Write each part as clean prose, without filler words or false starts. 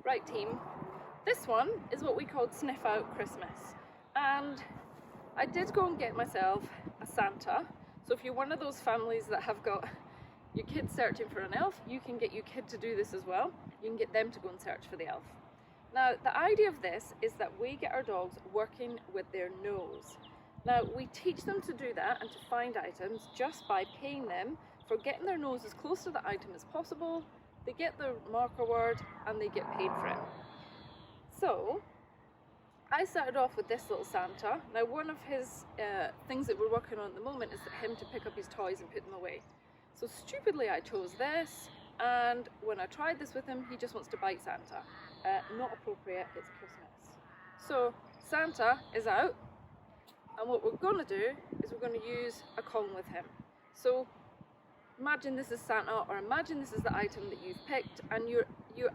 Right team, this one is what we called Sniff Out Christmas, and I did go and get myself a Santa. So if you're one of those families that have got your kid searching for an elf, you can get your kid to do this as well. You can get them to go and search for the elf. Now the idea of this is that we get our dogs working with their nose. Now we teach them to do that and to find items just by paying them for getting their nose as close to the item as possible. They get the marker word and they get paid for it. So I started off with this little Santa. Now one of his things that we're working on at the moment is him to pick up his toys and put them away. So stupidly I chose this, and when I tried this with him, he just wants to bite Santa. Not appropriate, it's Christmas. So Santa is out, and what we're going to do is we're going to use a Kong with him. So imagine this is Santa, or imagine this is the item that you've picked, and your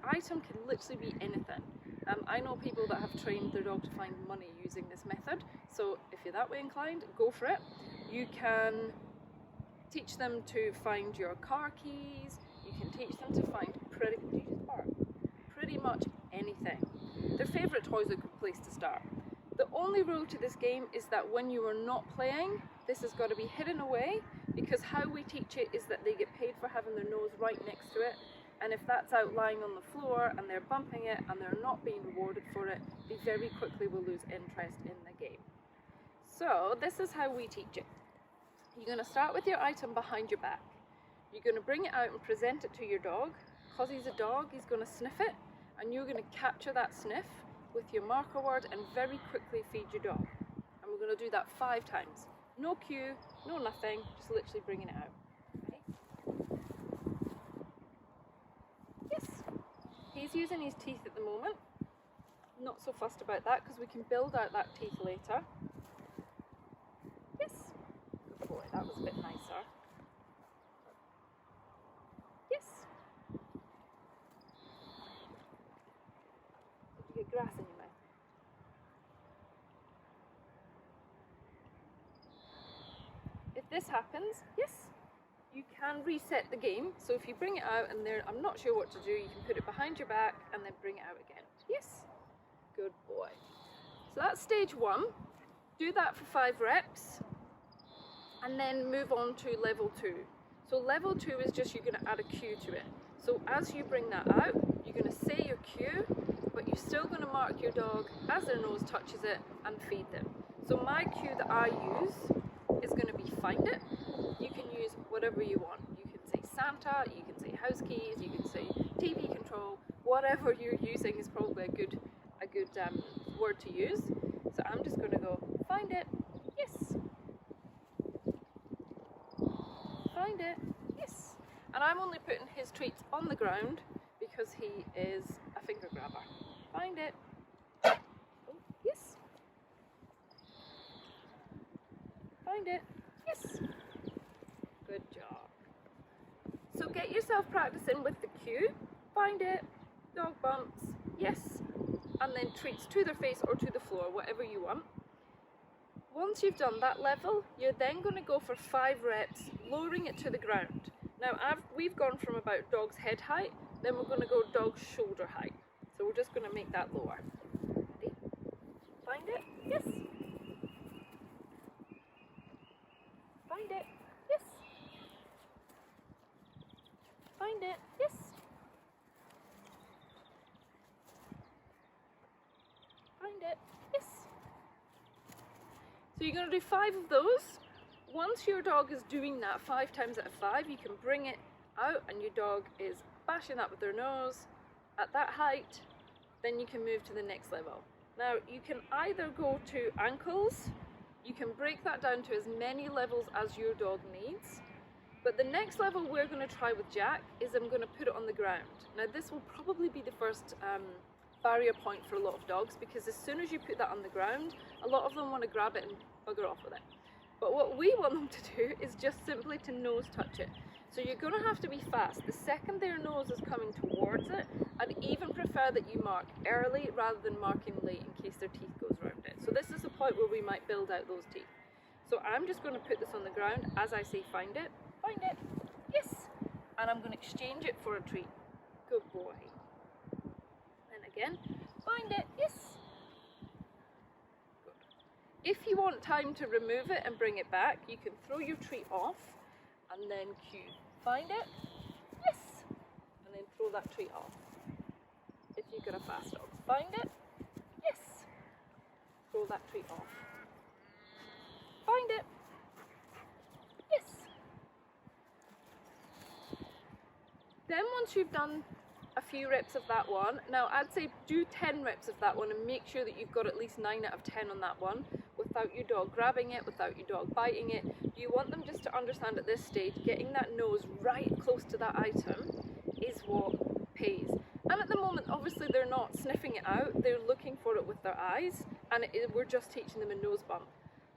item can literally be anything. I know people that have trained their dog to find money using this method, so if you're that way inclined, go for it. You can teach them to find your car keys, you can teach them to find pretty much anything. Their favourite toy is a good place to start. The only rule to this game is that when you are not playing, this has got to be hidden away, because how we teach it is that they get paid for having their nose right next to it, and if that's out lying on the floor and they're bumping it and they're not being rewarded for it, they very quickly will lose interest in the game. So this is how we teach it. You're going to start with your item behind your back. You're going to bring it out and present it to your dog. Because he's a dog, he's going to sniff it, and you're going to capture that sniff with your marker word and very quickly feed your dog. And we're going to do that 5 times. No cue, no nothing, just literally bringing it out. Okay. Yes, he's using his teeth at the moment. Not so fussed about that because we can build out that teeth later. Yes. Good boy, that was a bit nicer. Yes. Did you get grass in your mouth? If this happens, yes, you can reset the game. So if you bring it out and I'm not sure what to do, you can put it behind your back and then bring it out again. Yes. Good boy. So that's stage 1. Do that for 5 reps and then move on to level 2. So level 2 is just you're going to add a cue to it. So as you bring that out, you're going to say your cue, but you're still going to mark your dog as their nose touches it and feed them. So my cue that I use is going to be find it. You can use whatever you want. You can say Santa, you can say house keys, you can say TV control. Whatever you're using is probably a good word to use. So I'm just going to go find it. Yes. Find it. Yes. And I'm only putting his treats on the ground because he is a finger grabber. Find it. Oh, yes. Find it. Yes. Good job. So get yourself practicing with the cue. Find it. Dog bumps. Yes. And then treats to their face or to the floor, whatever you want. Once you've done that level, you're then going to go for 5 reps, lowering it to the ground. Now we've gone from about dog's head height, then we're going to go dog's shoulder height. So we're just going to make that lower. Ready? Find it? Yes. Find it? Yes. Find it? Yes. Find it? Yes. So you're going to do 5 of those. Once your dog is doing that 5 times out of 5, you can bring it out and your dog is bashing that with their nose at that height, then you can move to the next level. Now you can either go to ankles, you can break that down to as many levels as your dog needs, but the next level we're going to try with Jack is I'm going to put it on the ground. Now this will probably be the first barrier point for a lot of dogs, because as soon as you put that on the ground, a lot of them want to grab it and bugger off with it. But what we want them to do is just simply to nose touch it. So you're going to have to be fast. The second their nose is coming towards it, I'd even prefer that you mark early rather than marking late in case their teeth goes around it. So this is the point where we might build out those teeth. So I'm just going to put this on the ground as I say find it, yes, and I'm going to exchange it for a treat. Good boy. And Again, find it, yes. Good. If you want time to remove it and bring it back, you can throw your treat off and then cue. Find it, yes. And then throw that treat off. If you've got a fast dog, find it, yes. Throw that treat off. Find it, yes. Then once you've done a few reps of that one, now I'd say do 10 reps of that one and make sure that you've got at least 9 out of 10 on that one without your dog grabbing it, without your dog biting it. You want them just to understand at this stage, getting that nose right close to that item is what pays. And at the moment, obviously they're not sniffing it out, they're looking for it with their eyes, and we're just teaching them a nose bump.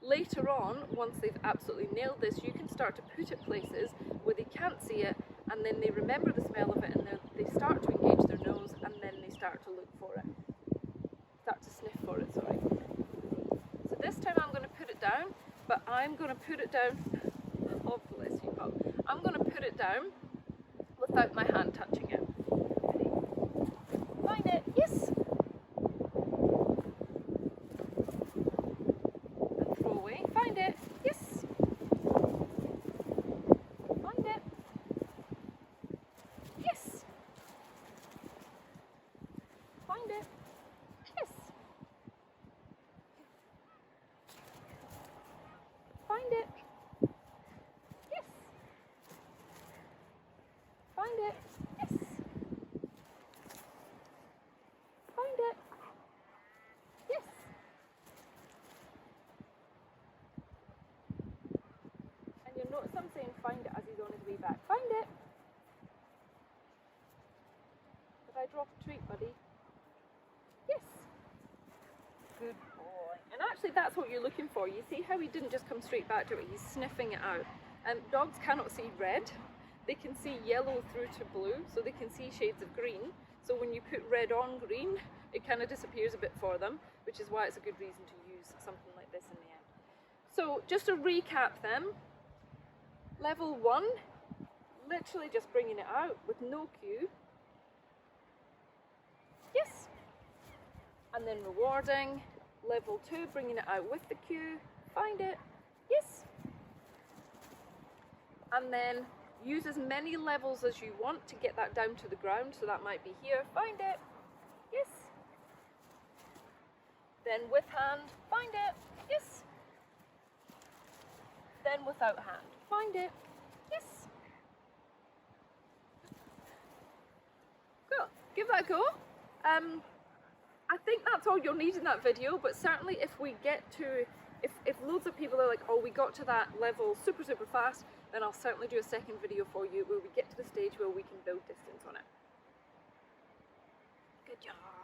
Later on, once they've absolutely nailed this, you can start to put it places where they can't see it, and then they remember the smell of it, and they start to engage their nose, and then they start to look for it. Start to sniff for it, sorry. So this time I'm going to put it down, but I'm going to put it down, oh bless you, Bob. I'm going to put it down without my hand touching it. Ready? Find it, yes. And throw away, find it, yes. Find it. Yes. Find it. Yes. Find it. Yes. Find it. Yes. Find it. Yes. And you'll notice I'm saying find it as he's on his way back. Find it. Did I drop a treat, buddy? Yes. Good boy. And actually that's what you're looking for. You see how he didn't just come straight back to it, he's sniffing it out. And dogs cannot see red. They can see yellow through to blue, so they can see shades of green. So when you put red on green, it kind of disappears a bit for them, which is why it's a good reason to use something like this in the end. So just to recap them, level 1, literally just bringing it out with no cue. Yes. And then rewarding. Level 2, bringing it out with the cue. Find it. Yes. And then use as many levels as you want to get that down to the ground. So that might be here. Find it. Yes. Then with hand. Find it. Yes. Then without hand. Find it. Yes. Cool. Give that a go. I think that's all you'll need in that video, but certainly if we get to, if loads of people are like, oh, we got to that level super fast, then I'll certainly do a second video for you where we get to the stage where we can build distance on it. Good job.